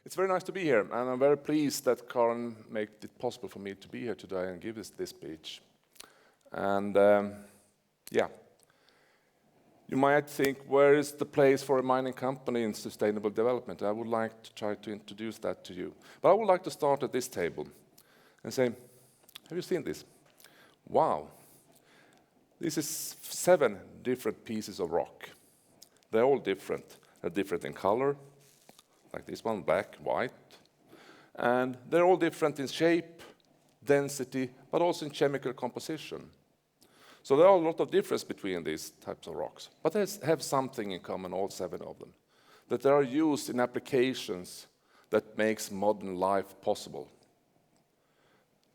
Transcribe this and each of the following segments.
It's very nice to be here, and I'm very pleased that Karen made it possible for me to be here today and give this speech. And yeah, you might think, where is the place for a mining company in sustainable development? I would like to try to introduce that to you. But I would like to start at this table and say, have you seen this? Wow. This is 7 different pieces of rock. They're all different. They're different in color, like this one, black, white. And they're all different in shape, density, but also in chemical composition. So there are a lot of difference between these types of rocks. But they have something in common, all 7 of them, that they are used in applications that makes modern life possible.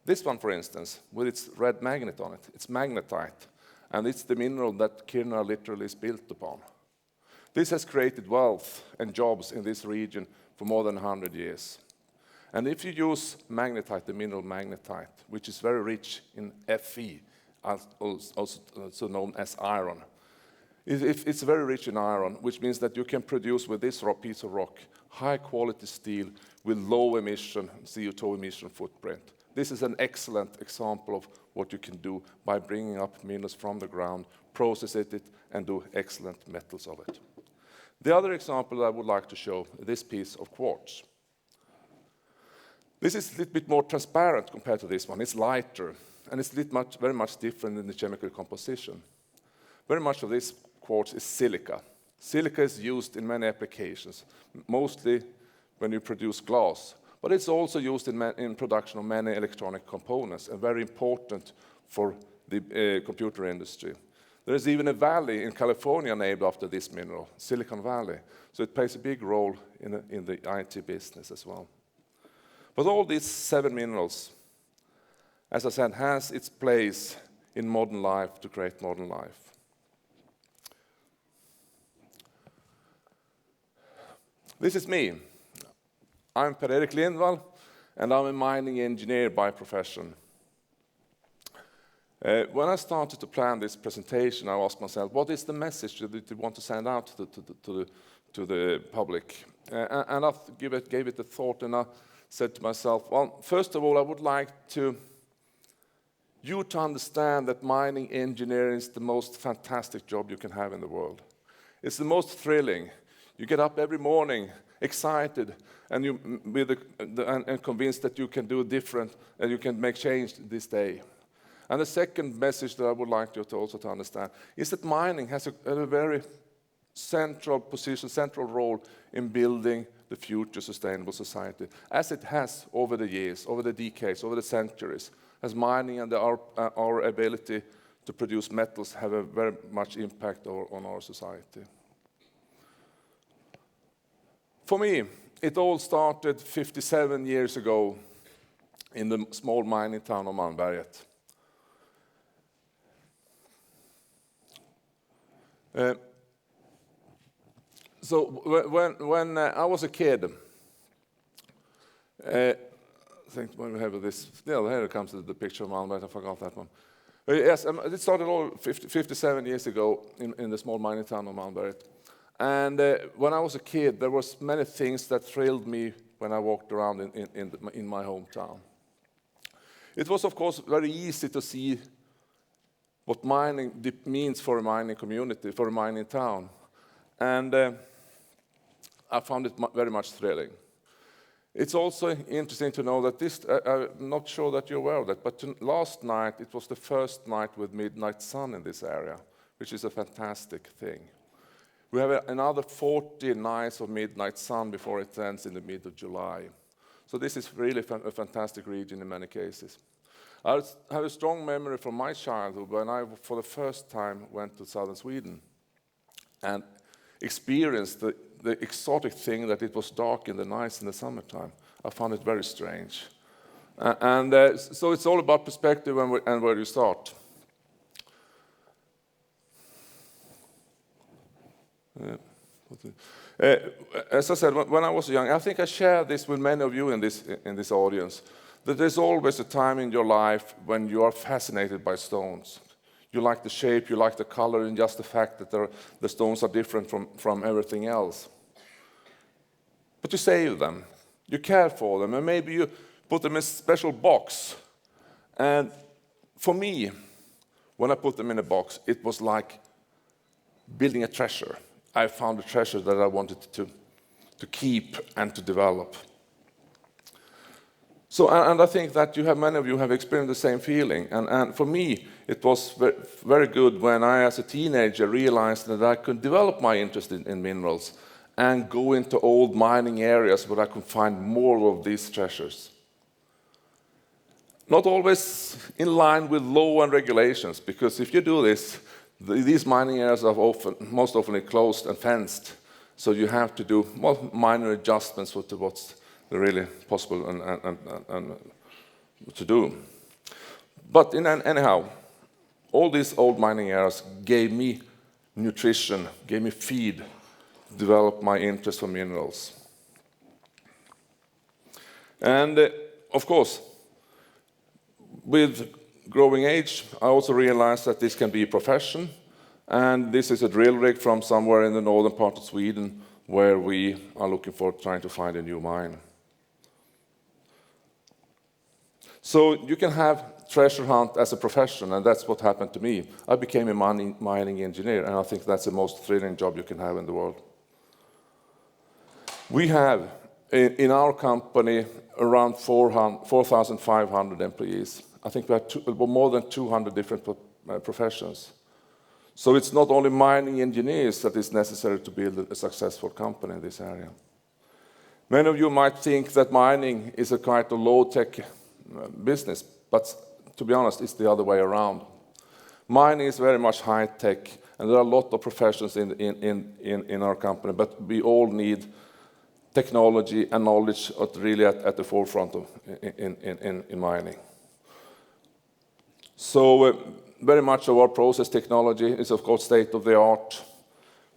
This one, for instance, with its red magnet on it, it's magnetite, and it's the mineral that Kiruna literally is built upon. This has created wealth and jobs in this region for more than 100 years. And if you use magnetite, the mineral magnetite, which is very rich in Fe, also known as iron, it's very rich in iron, which means that you can produce with this piece of rock high quality steel with low emission, CO2 emission footprint. This is an excellent example of what you can do by bringing up minerals from the ground, process it, and do excellent metals of it. The other example I would like to show is this piece of quartz. This is a little bit more transparent compared to this one. It's lighter, and it's very much different in the chemical composition. Very much of this quartz is silica. Silica is used in many applications, mostly when you produce glass. But it's also used in production of many electronic components, and very important for the computer industry. There is even a valley in California named after this mineral, Silicon Valley. So it plays a big role in the IT business as well. But all these 7 minerals, as I said, has its place in modern life to create modern life. This is me. I'm Per-Erik Lindvall, and I'm a mining engineer by profession. When I started to plan this presentation, I asked myself, what is the message that you want to send out to the public? And I gave it a thought, and I said to myself, well, first of all, I would like you to understand that mining engineering is the most fantastic job you can have in the world. It's the most thrilling. You get up every morning excited and and convinced that you can do different and you can make change this day. And the second message that I would like you to also to understand is that mining has a very central position, central role in building the future sustainable society, as it has over the years, over the decades, over the centuries, as mining and our ability to produce metals have a very much impact on our society. For me, it all started 57 years ago in the small mining town of Malmberget. So when I was a kid, I think when we have this, yeah, here comes the picture of Malmberget, I forgot that one. Yes, it started all 57 years ago in the small mining town of Malmberget. And when I was a kid, there was many things that thrilled me when I walked around in my hometown. It was, of course, very easy to see what mining means for a mining community, for a mining town. And I found it very much thrilling. It's also interesting to know that this, I'm not sure that you're aware of that, but last night, it was the first night with midnight sun in this area, which is a fantastic thing. We have another 40 nights of midnight sun before it ends in the middle of July. So this is really a fantastic region in many cases. I have a strong memory from my childhood when I, for the first time, went to southern Sweden and experienced the exotic thing that it was dark in the nights in the summertime. I found it very strange. So it's all about perspective and where you start. As I said, when I was young, I think I share this with many of you in this audience, that there's always a time in your life when you are fascinated by stones. You like the shape, you like the color, and just the fact that the stones are different from everything else. But you save them. you care for them, and maybe you put them in a special box. And for me, when I put them in a box, it was like building a treasure. I found a treasure that I wanted to keep and to develop. So, and I think that many of you have experienced the same feeling. And for me, it was very good when I, as a teenager, realized that I could develop my interest in minerals and go into old mining areas where I could find more of these treasures. Not always in line with law and regulations, because if you do this, these mining areas are most often closed and fenced. So you have to do minor adjustments to what's really possible and to do. But anyhow, all these old mining areas gave me nutrition, gave me feed, to develop my interest for minerals. And of course, with growing age, I also realized that this can be a profession, and this is a drill rig from somewhere in the northern part of Sweden where we are looking for trying to find a new mine. So you can have treasure hunt as a profession, and that's what happened to me. I became a mining engineer, and I think that's the most thrilling job you can have in the world. We have, in our company, around 4,500 employees. I think we have more than 200 different professions. So it's not only mining engineers that is necessary to build a successful company in this area. Many of you might think that mining is a quite a low-tech business, but to be honest, it's the other way around. Mining is very much high-tech, and there are a lot of professions in our company, but we all need technology and knowledge really at the forefront of in mining. So very much of our process technology is of course state-of-the-art.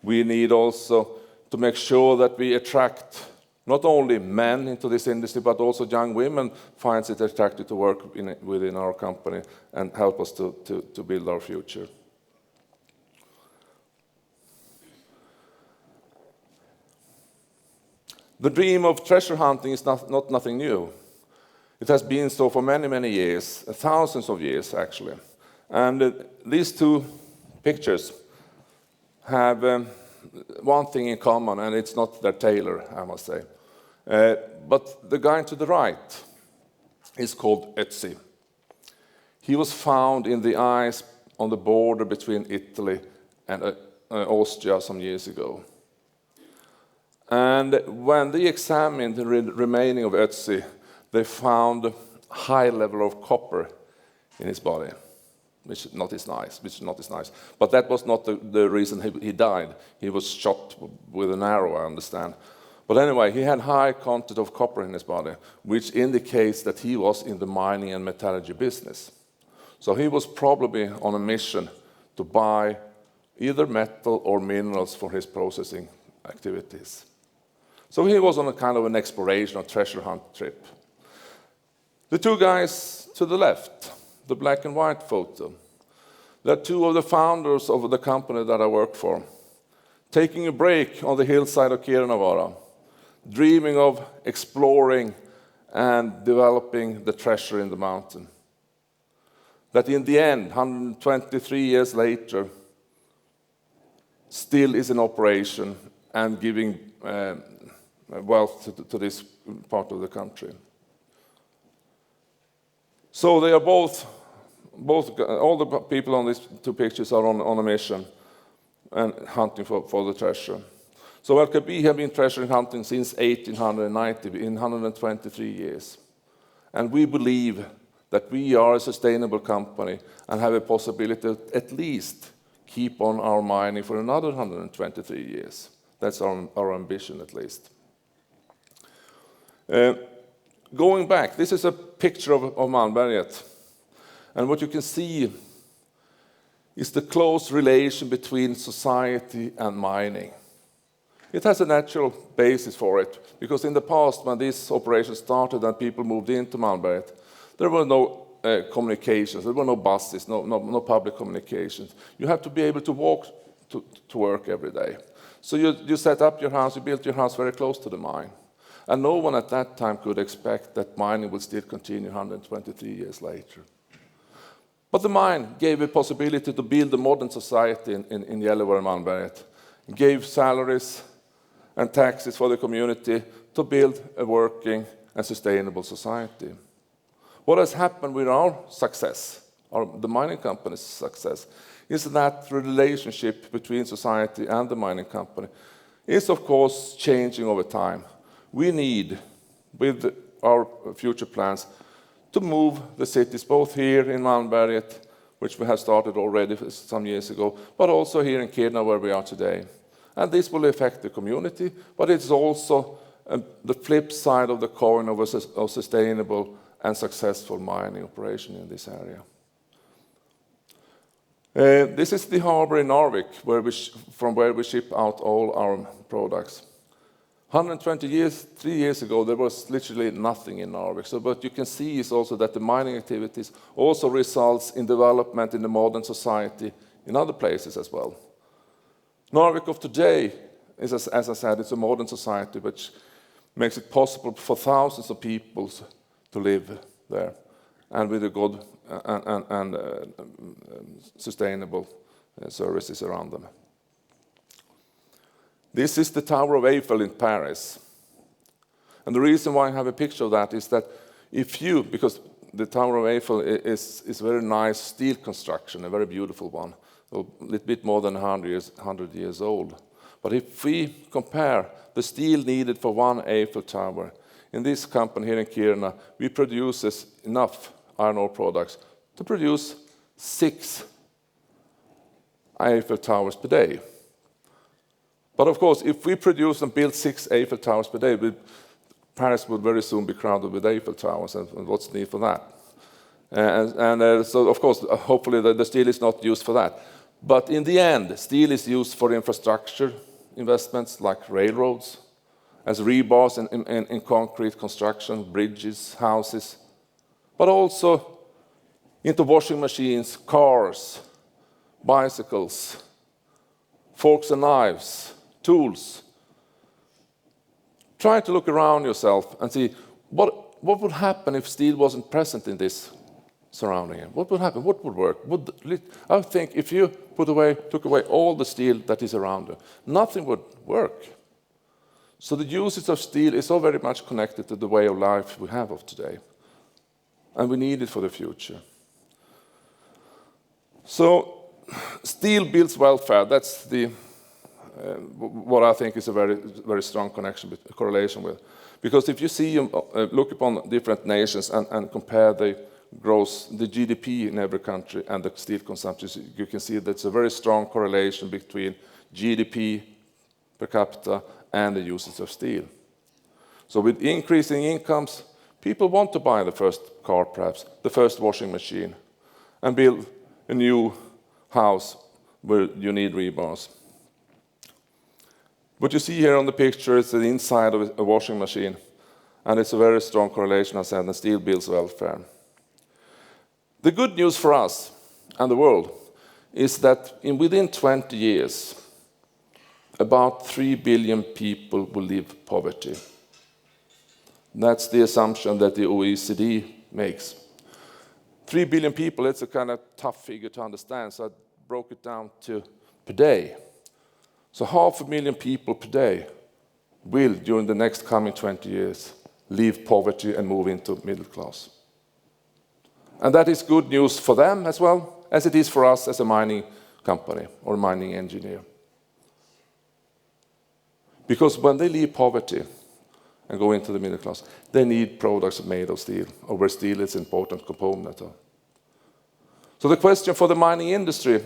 We need also to make sure that we attract not only men into this industry, but also young women finds it attractive to work within our company and help us to build our future. The dream of treasure hunting is not nothing new. It has been so for many, many years, thousands of years actually. And these two pictures have one thing in common, and it's not their tailor, I must say. But the guy to the right is called Ötzi. He was found in the ice on the border between Italy and Austria some years ago. And when they examined the remaining of Ötzi, they found a high level of copper in his body, which is not as nice. But that was not the reason he died. He was shot with an arrow, I understand. But anyway, he had high content of copper in his body, which indicates that he was in the mining and metallurgy business. So he was probably on a mission to buy either metal or minerals for his processing activities. So he was on a kind of an exploration or treasure hunt trip. The two guys to the left, the black and white photo, they're two of the founders of the company that I work for, taking a break on the hillside of Kiruna, dreaming of exploring and developing the treasure in the mountain. That in the end, 123 years later, still is in operation and giving wealth to this part of the country. So they are both all the people on these two pictures are on a mission and hunting for the treasure. So LKAB have been treasure hunting since 1890, in 123 years. And we believe that we are a sustainable company and have a possibility to at least keep on our mining for another 123 years. That's our ambition at least. Going back, this is a picture of Malmberget. And what you can see is the close relation between society and mining. It has a natural basis for it, because in the past, when this operation started and people moved into Malmberget, there were no communications, there were no buses, no public communications. You have to be able to walk to work every day. So you set up your house, you built your house very close to the mine. And no one at that time could expect that mining would still continue 123 years later. But the mine gave a possibility to build a modern society in Gällivare and Malmberget. It gave salaries and taxes for the community to build a working and sustainable society. What has happened with our success, the mining company's success, is that the relationship between society and the mining company is, of course, changing over time. We need, with our future plans, to move the cities, both here in Malmberget, which we have started already some years ago, but also here in Kiruna, where we are today. And this will affect the community, but it's also the flip side of the coin of sustainable and successful mining operation in this area. This is the harbor in Narvik, from where we ship out all our products. 3 years ago, there was literally nothing in Narvik. So what you can see is also that the mining activities also results in development in the modern society in other places as well. Narvik of today is, as I said, it's a modern society which makes it possible for thousands of people to live there, and with a good and sustainable services around them. This is the Tower of Eiffel in Paris. And the reason why I have a picture of that is that because the Tower of Eiffel is a very nice steel construction, a very beautiful one, a little bit more than 100 years old. But if we compare the steel needed for one Eiffel Tower, in this company here in Kiruna, we produce enough iron ore products to produce 6 Eiffel Towers per day. But of course, if we produce and build 6 Eiffel Towers per day, Paris would very soon be crowded with Eiffel Towers, and what's the need for that? So, of course, hopefully the steel is not used for that. But in the end, steel is used for infrastructure investments like railroads, as rebars in concrete construction, bridges, houses, but also into washing machines, cars, bicycles, forks and knives, tools. Try to look around yourself and see what would happen if steel wasn't present in this surrounding. What would happen? What would work? I think if you took away all the steel that is around you, nothing would work. So the usage of steel is so very much connected to the way of life we have of today. And we need it for the future. So steel builds welfare. That's what I think is a very, very strong correlation with. Because if you see, look upon different nations and compare the GDP in every country and the steel consumption, you can see that's a very strong correlation between GDP per capita and the usage of steel. So with increasing incomes, people want to buy the first car, perhaps, the first washing machine, and build a new house where you need rebars. What you see here on the picture is the inside of a washing machine, and it's a very strong correlation, as I said, and steel builds welfare. The good news for us and the world is that within 20 years, about 3 billion people will leave poverty. That's the assumption that the OECD makes. 3 billion people, it's a kind of tough figure to understand, so I broke it down to per day. So 500,000 people per day will, during the next coming 20 years, leave poverty and move into middle class. And that is good news for them as well, as it is for us as a mining company or mining engineer. Because when they leave poverty and go into the middle class, they need products made of steel, or where steel is an important component. So the question for the mining industry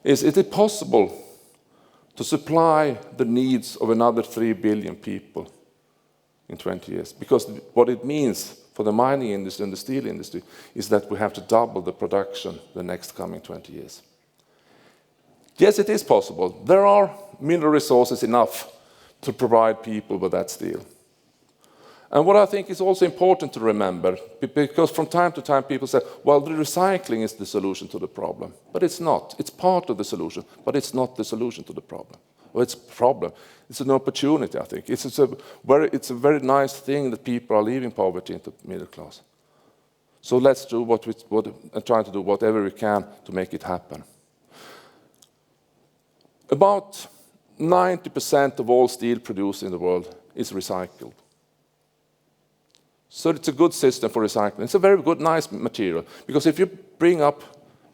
is it possible to supply the needs of another 3 billion people in 20 years? Because what it means for the mining industry and the steel industry is that we have to double the production the next coming 20 years. Yes, it is possible. There are mineral resources enough to provide people with that steel. And what I think is also important to remember, because from time to time people say, well, the recycling is the solution to the problem. But it's not. It's part of the solution, but it's not the solution to the problem. Well, it's a problem. It's an opportunity, I think. It's a very nice thing that people are leaving poverty into middle class. So let's do and try to do whatever we can to make it happen. About 90% of all steel produced in the world is recycled. So it's a good system for recycling. It's a very good, nice material. Because if you bring up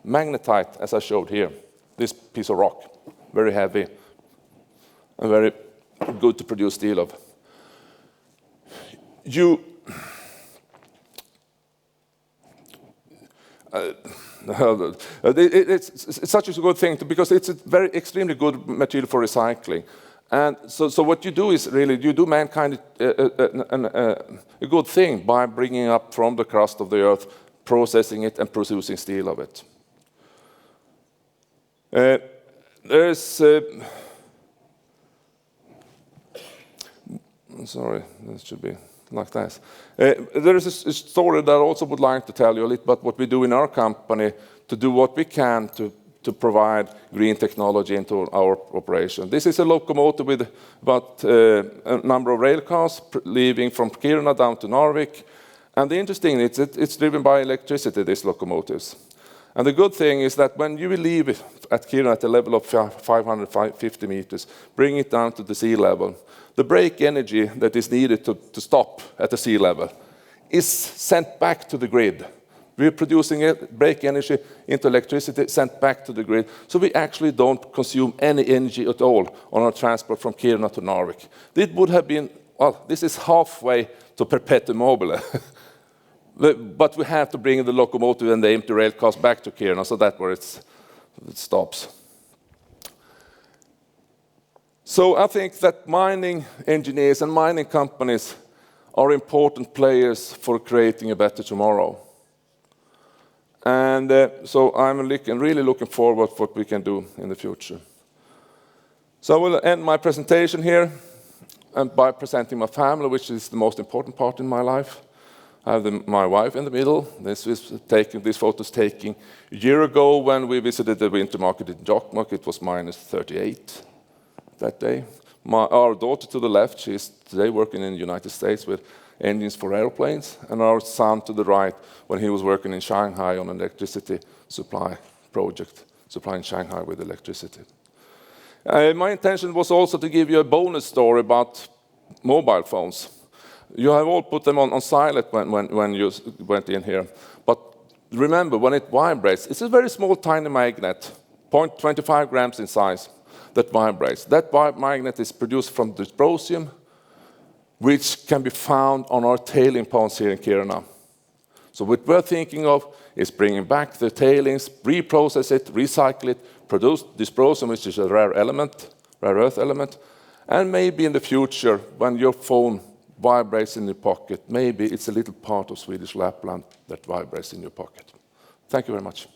magnetite, as I showed here, this piece of rock, very heavy and very good to produce steel of, it's such a good thing because it's a very extremely good material for recycling. And so what you do is really, you do mankind a good thing by bringing up from the crust of the earth, processing it and producing steel of it. Sorry, that should be like this. There is a story that I also would like to tell you a little about what we do in our company to do what we can to provide green technology into our operation. This is a locomotive with about a number of rail cars leaving from Kiruna down to Narvik. And the interesting thing is it's driven by electricity, these locomotives. And the good thing is that when you will leave at Kiruna at a level of 550 meters, bring it down to the sea level, the brake energy that is needed to stop at the sea level is sent back to the grid. We're producing brake energy into electricity, sent back to the grid. So we actually don't consume any energy at all on our transport from Kiruna to Narvik. This would have been, well, this is halfway to perpetuum mobile. But we have to bring the locomotive and the empty rail cars back to Kiruna, so that's where it stops. So I think that mining engineers and mining companies are important players for creating a better tomorrow. And so I'm really looking forward to what we can do in the future. So I will end my presentation here and by presenting my family, which is the most important part in my life. I have my wife in the middle. This photo is taken a year ago when we visited the winter market in Jokkmokk. It was -38 that day. Our daughter to the left, she's today working in the United States with engines for airplanes, and our son to the right when he was working in Shanghai on an electricity supply project, supplying Shanghai with electricity. My intention was also to give you a bonus story about mobile phones. You have all put them on silent when you went in here. But remember, when it vibrates, it's a very small, tiny magnet, 0.25 grams in size, that vibrates. That magnet is produced from dysprosium, which can be found on our tailing ponds here in Kiruna. So what we're thinking of is bringing back the tailings, reprocess it, recycle it, produce dysprosium, which is a rare earth element, and maybe in the future, when your phone vibrates in your pocket, maybe it's a little part of Swedish Lapland that vibrates in your pocket. Thank you very much.